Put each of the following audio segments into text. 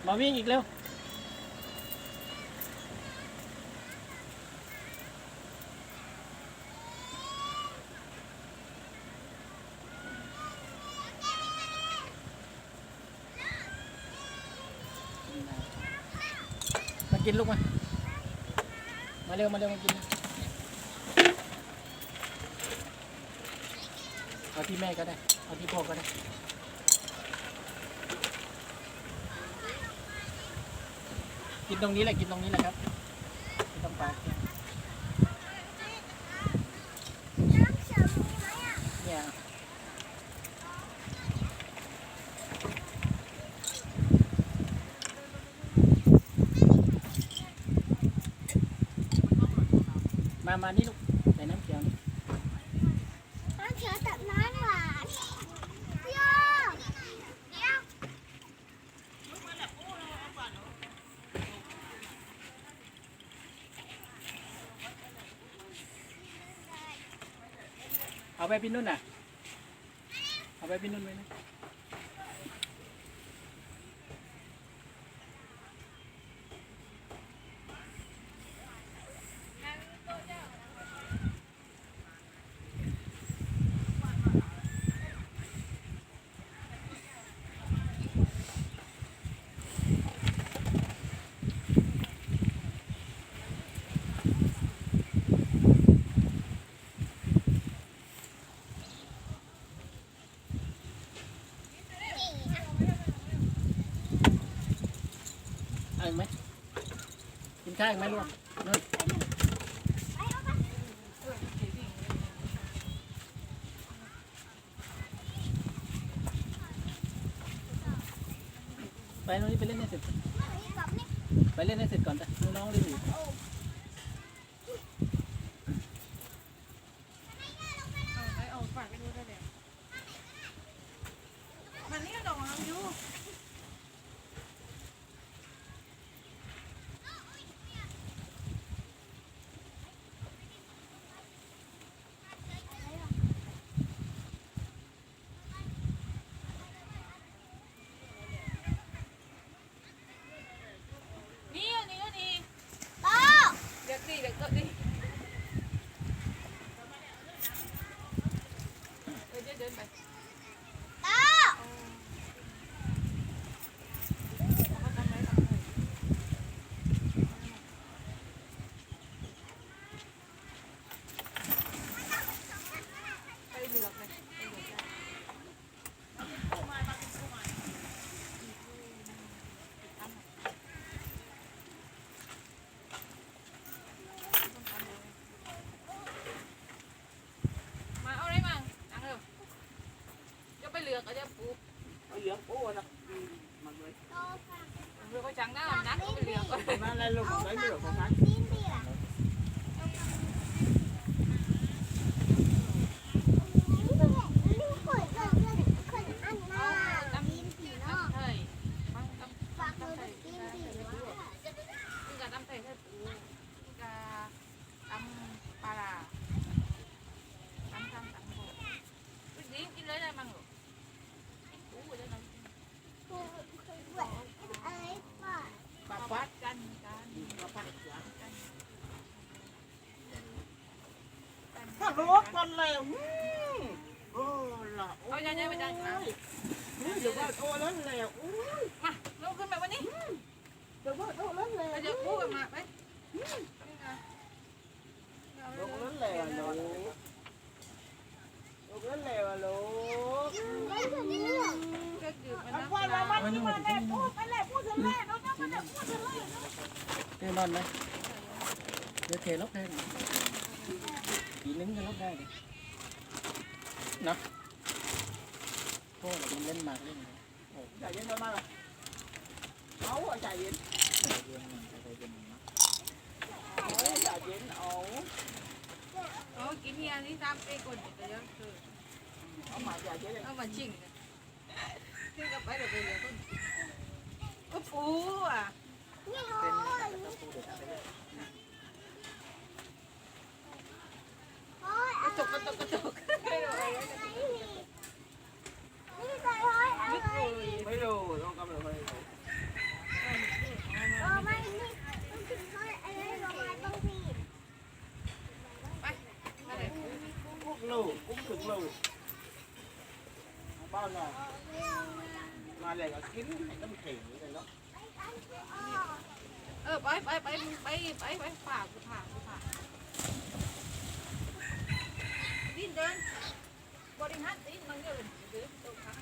มาวิ่งอีกเร็วมากินลูกมาเร็วมากินเอาที่แม่ก็ได้เอาที่พ่อก็ได้กินตรงนี้แหละครับไม่ต้องไปเนี่ยมานี่ลูกใส่น้ำเขียวนี่น้ำเขียวตัดน้ำหวานโยเดี๋ยวเอาไปพี่นุ่นน่ะเอาไปพี่นุ่นไว้นะเอาไหมกินข้าวไหมลูกนุ่นไปน้องนี่ไปเล่นให้เสร็จไปเล่นให้เสร็จก่อนจ้ะน้องๆเล่นอยู่lên luôn một cái được không anh? Luộc con lèo là ôi nha bây giờ được rồi ô lớn lèo mà nóขึ้นแบบวันนี้ được rồi ô lớn lèo ไปเจอคู่กันมาไป luộc lớn lèo luộc luộc lớn lèo luộc ăn qua là bắt đi mà lèoพูดไปแล้วพูดถึงแล้วเราจะมาแล้วพูดถึงแล้ว เดี๋ยวนอนไหมเดี๋ยวเทล็อกได้ปีนึงจะล็อกได้เลยเนาะโอ้เราเล่นมากเล่นจ่ายเย็นthôi mà ấu rồiจ่ายเย็นจ่ายเย็นấu โอ้กินเฮียนี่ตามไปก่อนเดี๋ยวคือ เอามาจ่ายเย็น เอามาชิงชิงกับไปเดี๋ยวไปเดี๋ยวต้นก็ปูอ่ะกระจกmấy đồ không cầm được thôi เลยบ้านน่ะมาเลยก็กินไอ้ต้มเข่งเลยเนาะ ไปฝากกูผ่าดิ้นเดินบริหารดิ้นมันก็เลยเดินตรงข้าง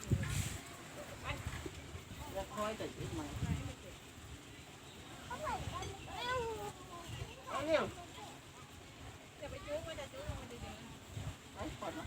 ไป แล้วคอยแต่กินมา เขาเหมือนกันเอ้า เอาเร็ว จะไปจู้ไม่ได้จู้มันดี ไปก่อนเนาะ